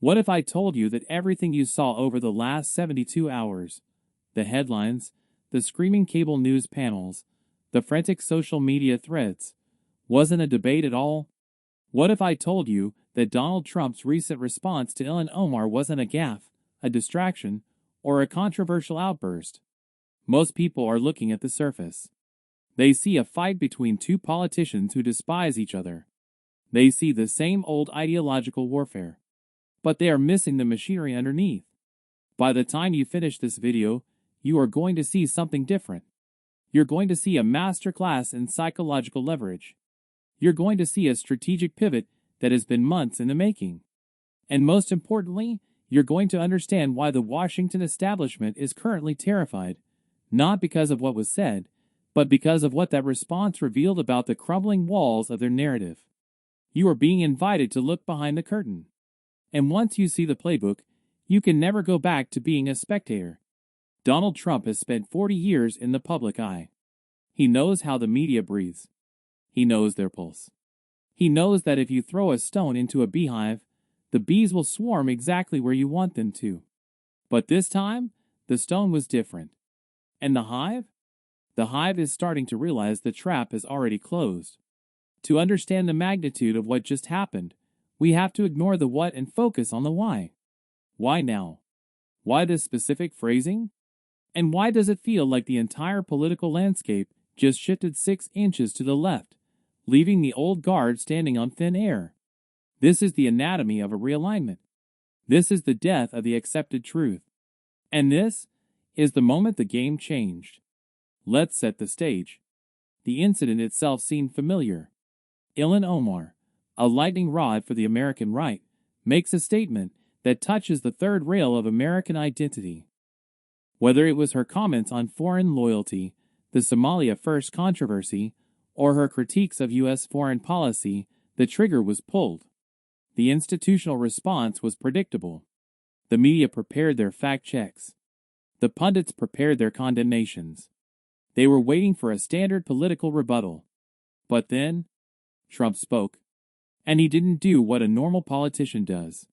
What if I told you that everything you saw over the last 72 hours, the headlines, the screaming cable news panels, the frantic social media threads, wasn't a debate at all? What if I told you that Donald Trump's recent response to Ilhan Omar wasn't a gaffe, a distraction, or a controversial outburst? Most people are looking at the surface. They see a fight between two politicians who despise each other. They see the same old ideological warfare. But they are missing the machinery underneath. By the time you finish this video, you are going to see something different. You're going to see a masterclass in psychological leverage. You're going to see a strategic pivot that has been months in the making. And most importantly, you're going to understand why the Washington establishment is currently terrified, not because of what was said, but because of what that response revealed about the crumbling walls of their narrative. You are being invited to look behind the curtain. And once you see the playbook, you can never go back to being a spectator. Donald Trump has spent 40 years in the public eye. He knows how the media breathes. He knows their pulse. He knows that if you throw a stone into a beehive, the bees will swarm exactly where you want them to. But this time, the stone was different. And the hive? The hive is starting to realize the trap has already closed. To understand the magnitude of what just happened, we have to ignore the what and focus on the why. Why now? Why this specific phrasing? And why does it feel like the entire political landscape just shifted 6 inches to the left, leaving the old guard standing on thin air? This is the anatomy of a realignment. This is the death of the accepted truth. And this is the moment the game changed. Let's set the stage. The incident itself seemed familiar. Ilhan Omar, a lightning rod for the American right, makes a statement that touches the third rail of American identity. Whether it was her comments on foreign loyalty, the Somalia First controversy, or her critiques of U.S. foreign policy, the trigger was pulled. The institutional response was predictable. The media prepared their fact checks. The pundits prepared their condemnations. They were waiting for a standard political rebuttal. But then, Trump spoke. And he didn't do what a normal politician does.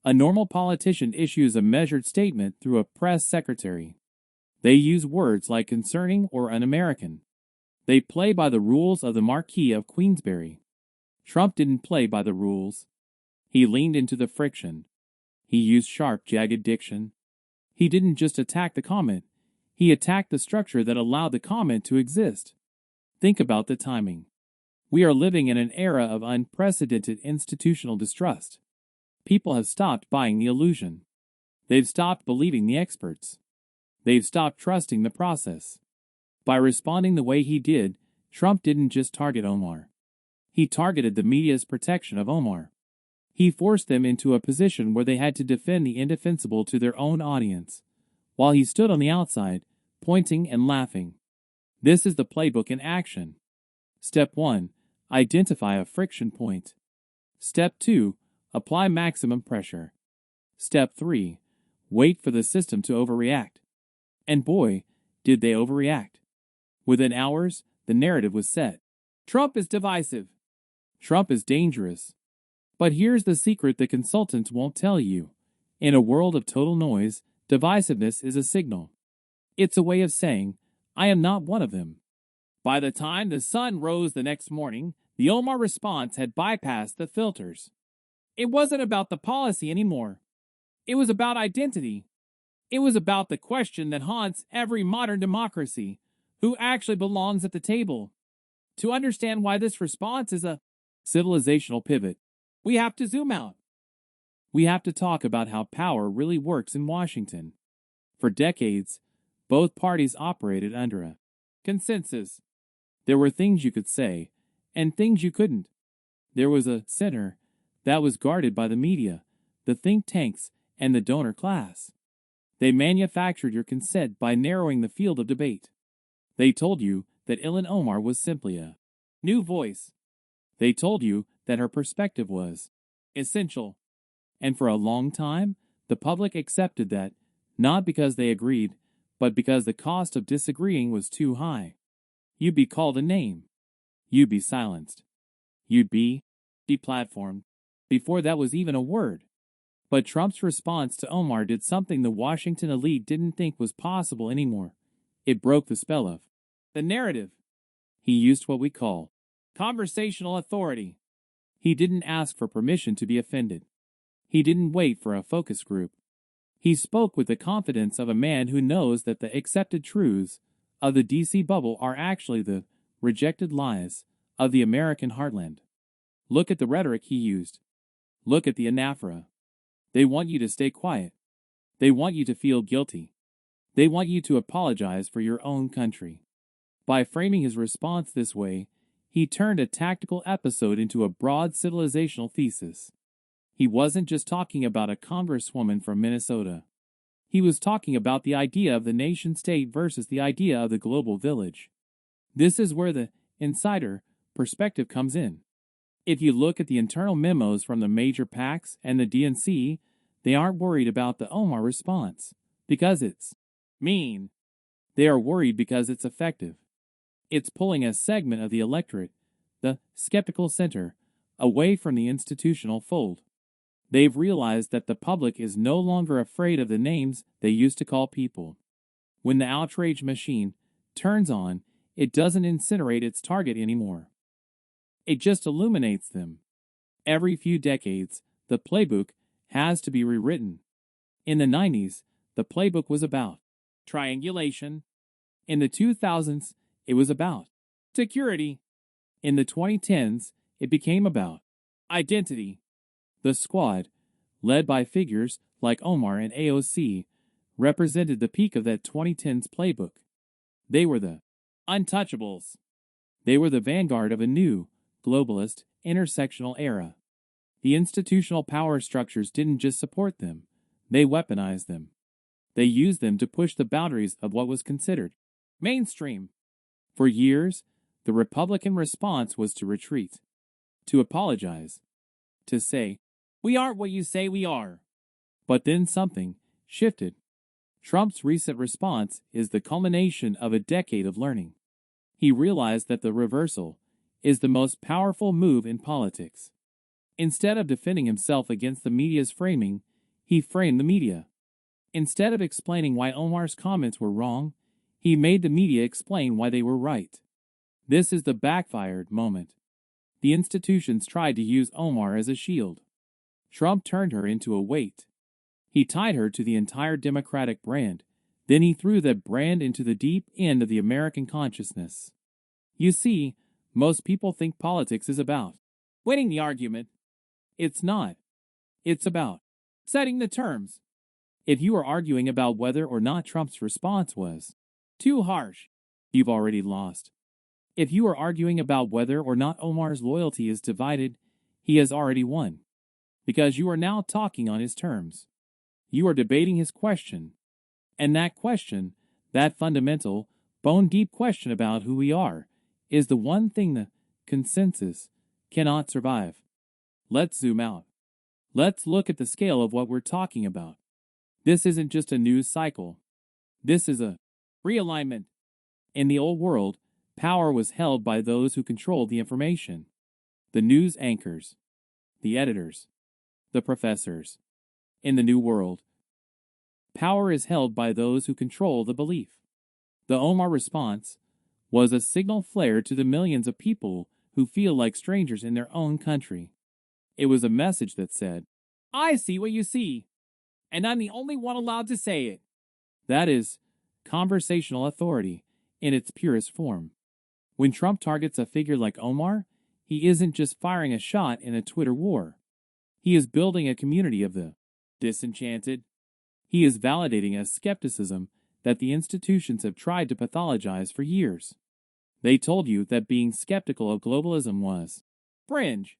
A normal politician issues a measured statement through a press secretary. They use words like concerning or un-American. They play by the rules of the Marquis of Queensberry. Trump didn't play by the rules. He leaned into the friction. He used sharp, jagged diction. He didn't just attack the comment. He attacked the structure that allowed the comment to exist. Think about the timing. We are living in an era of unprecedented institutional distrust. People have stopped buying the illusion. They've stopped believing the experts. They've stopped trusting the process. By responding the way he did, Trump didn't just target Omar. He targeted the media's protection of Omar. He forced them into a position where they had to defend the indefensible to their own audience, while he stood on the outside, pointing and laughing. This is the playbook in action. Step 1. Identify a friction point. Step 2. Apply maximum pressure. Step 3. Wait for the system to overreact. And boy, did they overreact. Within hours, the narrative was set. Trump is divisive. Trump is dangerous. But here's the secret the consultants won't tell you. In a world of total noise, divisiveness is a signal. It's a way of saying, I am not one of them. By the time the sun rose the next morning, the Omar response had bypassed the filters. It wasn't about the policy anymore. It was about identity. It was about the question that haunts every modern democracy: who actually belongs at the table? To understand why this response is a civilizational pivot, we have to zoom out. We have to talk about how power really works in Washington. For decades, both parties operated under a consensus. There were things you could say, and things you couldn't. There was a center that was guarded by the media, the think tanks, and the donor class. They manufactured your consent by narrowing the field of debate. They told you that Ilhan Omar was simply a new voice. They told you that her perspective was essential. And for a long time, the public accepted that, not because they agreed, but because the cost of disagreeing was too high. You'd be called a name. You'd be silenced. You'd be deplatformed before that was even a word. But Trump's response to Omar did something the Washington elite didn't think was possible anymore. It broke the spell of the narrative. He used what we call conversational authority. He didn't ask for permission to be offended. He didn't wait for a focus group. He spoke with the confidence of a man who knows that the accepted truths of the DC bubble are actually the rejected lies of the American heartland. Look at the rhetoric he used. Look at the anaphora. They want you to stay quiet. They want you to feel guilty. They want you to apologize for your own country. By framing his response this way, he turned a tactical episode into a broad civilizational thesis. He wasn't just talking about a congresswoman from Minnesota. He was talking about the idea of the nation-state versus the idea of the global village. This is where the insider perspective comes in. If you look at the internal memos from the major PACs and the DNC, they aren't worried about the Omar response because it's mean. They are worried because it's effective. It's pulling a segment of the electorate, the skeptical center, away from the institutional fold. They've realized that the public is no longer afraid of the names they used to call people. When the outrage machine turns on, it doesn't incinerate its target anymore. It just illuminates them. Every few decades, the playbook has to be rewritten. In the 90s, the playbook was about triangulation. In the 2000s, it was about security. In the 2010s, it became about identity. The squad, led by figures like Omar and AOC, represented the peak of that 2010s playbook. They were the untouchables. They were the vanguard of a new, globalist, intersectional era. The institutional power structures didn't just support them, they weaponized them. They used them to push the boundaries of what was considered mainstream. For years, the Republican response was to retreat, to apologize, to say, "We aren't what you say we are." But then something shifted. Trump's recent response is the culmination of a decade of learning. He realized that the reversal is the most powerful move in politics. Instead of defending himself against the media's framing, he framed the media. Instead of explaining why Omar's comments were wrong, he made the media explain why they were right. This is the backfired moment. The institutions tried to use Omar as a shield. Trump turned her into a weight. He tied her to the entire Democratic brand. Then he threw that brand into the deep end of the American consciousness. You see, most people think politics is about winning the argument. It's not. It's about setting the terms. If you are arguing about whether or not Trump's response was too harsh, you've already lost. If you are arguing about whether or not Omar's loyalty is divided, he has already won. Because you are now talking on his terms. You are debating his question. And that question, that fundamental, bone-deep question about who we are, is the one thing the consensus cannot survive. Let's zoom out. Let's look at the scale of what we're talking about. This isn't just a news cycle. This is a realignment. In the old world, power was held by those who controlled the information. The news anchors, the editors, the professors. In the new world, power is held by those who control the belief. The Omar response was a signal flare to the millions of people who feel like strangers in their own country. It was a message that said, "I see what you see, and I'm the only one allowed to say it." That is conversational authority in its purest form. When Trump targets a figure like Omar, he isn't just firing a shot in a Twitter war. He is building a community of the disenchanted. He is validating a skepticism that the institutions have tried to pathologize for years. They told you that being skeptical of globalism was fringe.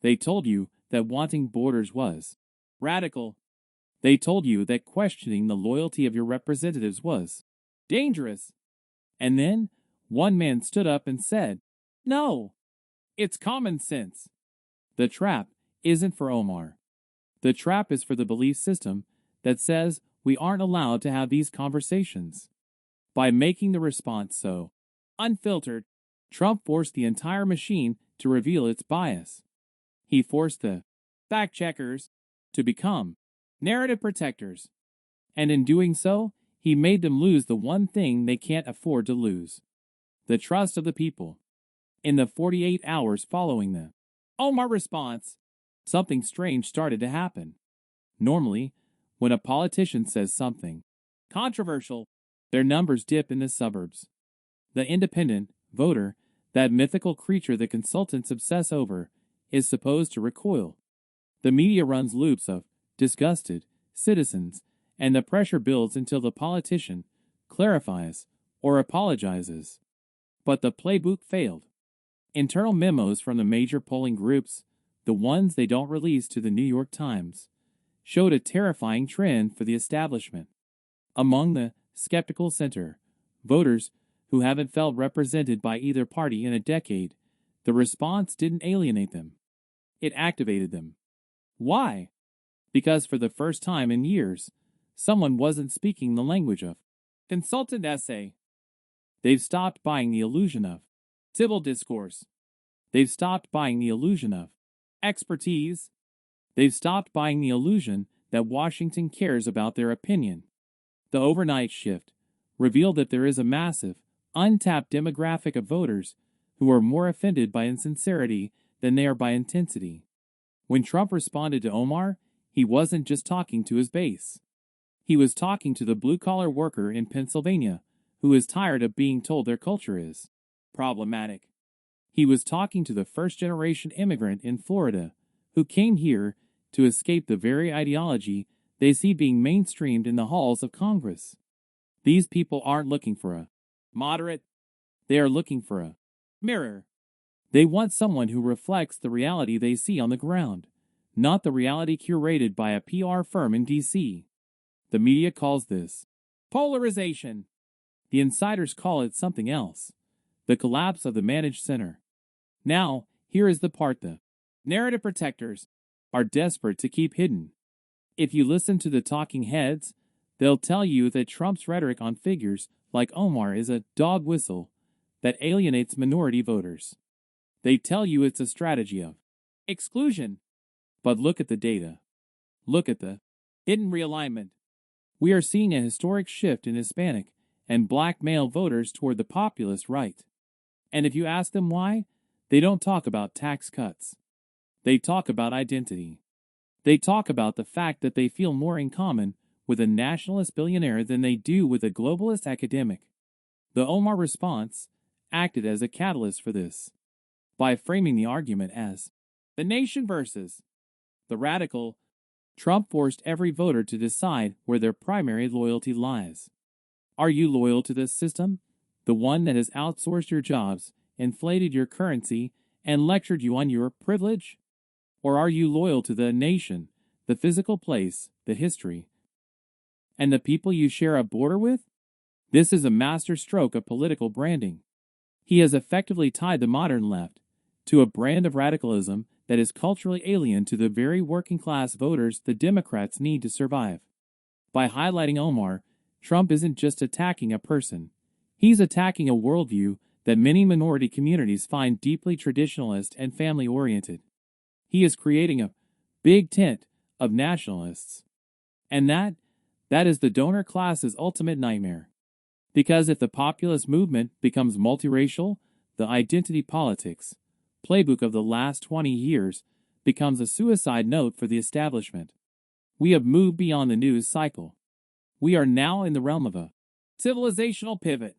They told you that wanting borders was radical. They told you that questioning the loyalty of your representatives was dangerous. And then one man stood up and said, "No, it's common sense." The trap isn't for Omar. The trap is for the belief system that says we aren't allowed to have these conversations. By making the response so unfiltered, Trump forced the entire machine to reveal its bias. He forced the fact checkers to become narrative protectors. And in doing so, he made them lose the one thing they can't afford to lose: the trust of the people. In the 48 hours following the Omar response, something strange started to happen. Normally, when a politician says something controversial, their numbers dip in the suburbs. The independent voter, that mythical creature the consultants obsess over, is supposed to recoil. The media runs loops of disgusted citizens, and the pressure builds until the politician clarifies or apologizes. But the playbook failed. Internal memos from the major polling groups, the ones they don't release to the New York Times, showed a terrifying trend for the establishment. Among the skeptical center, voters who haven't felt represented by either party in a decade, the response didn't alienate them. It activated them. Why? Because for the first time in years, someone wasn't speaking the language of consultant essay. They've stopped buying the illusion of civil discourse. They've stopped buying the illusion of expertise. They've stopped buying the illusion that Washington cares about their opinion. The overnight shift revealed that there is a massive, untapped demographic of voters who are more offended by insincerity than they are by intensity. When Trump responded to Omar, he wasn't just talking to his base. He was talking to the blue-collar worker in Pennsylvania who is tired of being told their culture is problematic. He was talking to the first-generation immigrant in Florida who came here to escape the very ideology they see being mainstreamed in the halls of Congress. These people aren't looking for a moderate. They are looking for a mirror. They want someone who reflects the reality they see on the ground, not the reality curated by a PR firm in D.C. The media calls this polarization. The insiders call it something else: the collapse of the managed center. Now, here is the part the narrative protectors are desperate to keep hidden. If you listen to the talking heads, they'll tell you that Trump's rhetoric on figures like Omar is a dog whistle that alienates minority voters. They tell you it's a strategy of exclusion. But look at the data. Look at the hidden realignment. We are seeing a historic shift in Hispanic and black male voters toward the populist right. And if you ask them why, they don't talk about tax cuts. They talk about identity. They talk about the fact that they feel more in common with a nationalist billionaire than they do with a globalist academic. The Omar response acted as a catalyst for this, by framing the argument as the nation versus the radical. Trump forced every voter to decide where their primary loyalty lies. Are you loyal to this system, the one that has outsourced your jobs, inflated your currency, and lectured you on your privilege? Or are you loyal to the nation, the physical place, the history, and the people you share a border with? This is a master stroke of political branding. He has effectively tied the modern left to a brand of radicalism that is culturally alien to the very working-class voters the Democrats need to survive. By highlighting Omar, Trump isn't just attacking a person. He's attacking a worldview that many minority communities find deeply traditionalist and family-oriented. He is creating a big tent of nationalists. And that is the donor class's ultimate nightmare. Because if the populist movement becomes multiracial, the identity politics playbook of the last 20 years becomes a suicide note for the establishment. We have moved beyond the news cycle. We are now in the realm of a civilizational pivot.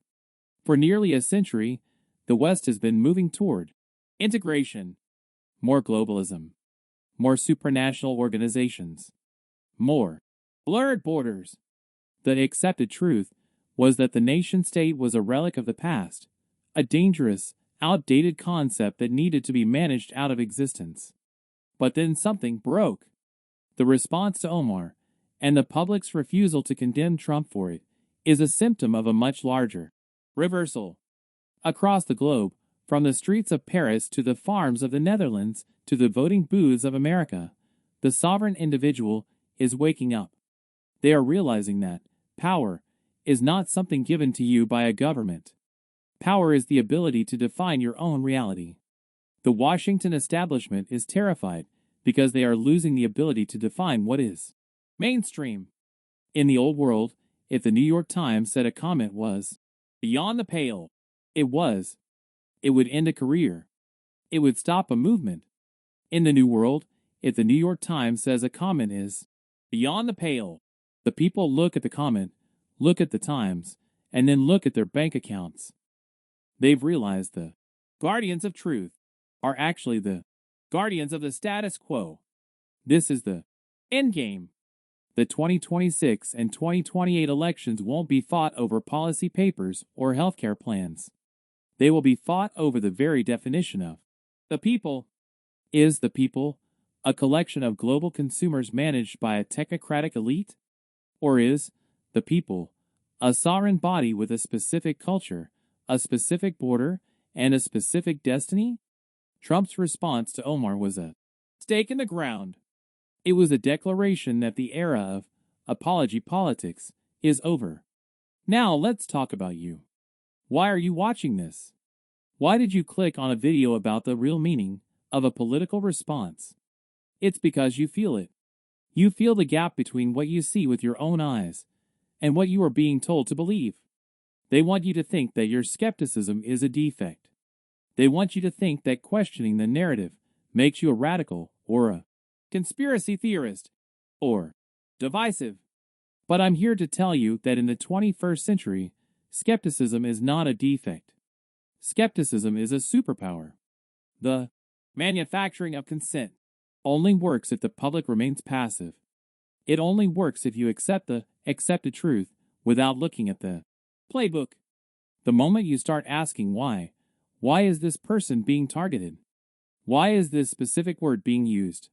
For nearly a century, the West has been moving toward integration, more globalism, more supranational organizations, more blurred borders. The accepted truth was that the nation-state was a relic of the past, a dangerous, outdated concept that needed to be managed out of existence. But then something broke. The response to Omar, and the public's refusal to condemn Trump for it, is a symptom of a much larger reversal. Across the globe, from the streets of Paris to the farms of the Netherlands to the voting booths of America, the sovereign individual is waking up. They are realizing that power is not something given to you by a government. Power is the ability to define your own reality. The Washington establishment is terrified because they are losing the ability to define what is mainstream. In the old world, if the New York Times said a comment was beyond the pale, it would end a career. It would stop a movement. In the new world, if the New York Times says a comment is beyond the pale, the people look at the comment, look at the Times, and then look at their bank accounts. They've realized the guardians of truth are actually the guardians of the status quo. This is the endgame. The 2026 and 2028 elections won't be fought over policy papers or healthcare plans. They will be fought over the very definition of the people. Is the people a collection of global consumers managed by a technocratic elite? Or is the people a sovereign body with a specific culture, a specific border, and a specific destiny? Trump's response to Omar was a stake in the ground. It was a declaration that the era of apology politics is over. Now let's talk about you. Why are you watching this? Why did you click on a video about the real meaning of a political response? It's because you feel it. You feel the gap between what you see with your own eyes and what you are being told to believe. They want you to think that your skepticism is a defect. They want you to think that questioning the narrative makes you a radical or a conspiracy theorist or divisive. But I'm here to tell you that in the 21st century, skepticism is not a defect. Skepticism is a superpower. The manufacturing of consent only works if the public remains passive. It only works if you accept the accepted truth without looking at the playbook. The moment you start asking why is this person being targeted? Why is this specific word being used?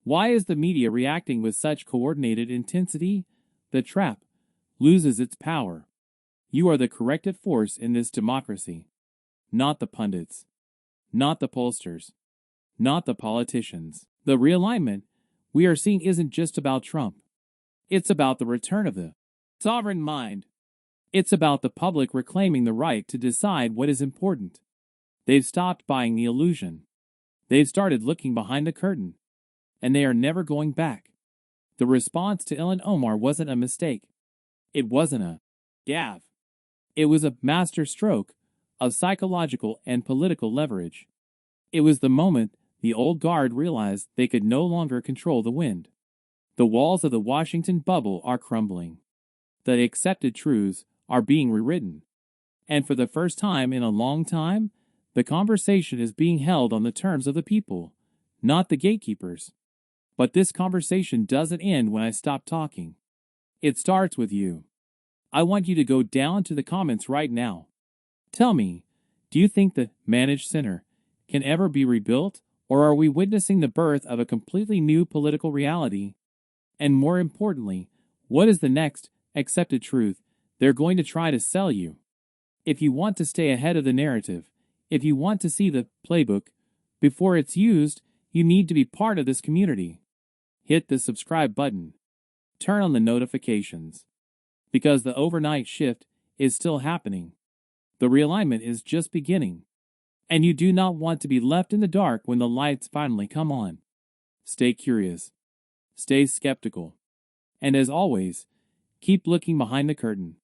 Why is the media reacting with such coordinated intensity? The trap loses its power. You are the corrective force in this democracy. Not the pundits. Not the pollsters. Not the politicians. The realignment we are seeing isn't just about Trump. It's about the return of the sovereign mind. It's about the public reclaiming the right to decide what is important. They've stopped buying the illusion. They've started looking behind the curtain. And they are never going back. The response to Ilhan Omar wasn't a mistake. It wasn't a gaffe. It was a master stroke of psychological and political leverage. It was the moment the old guard realized they could no longer control the wind. The walls of the Washington bubble are crumbling. The accepted truths are being rewritten. And for the first time in a long time, the conversation is being held on the terms of the people, not the gatekeepers. But this conversation doesn't end when I stop talking. It starts with you. I want you to go down to the comments right now. Tell me, do you think the managed center can ever be rebuilt, or are we witnessing the birth of a completely new political reality? And more importantly, what is the next accepted truth they're going to try to sell you? If you want to stay ahead of the narrative, if you want to see the playbook before it's used, you need to be part of this community. Hit the subscribe button. Turn on the notifications. Because the overnight shift is still happening. The realignment is just beginning. And you do not want to be left in the dark when the lights finally come on. Stay curious. Stay skeptical. And as always, keep looking behind the curtain.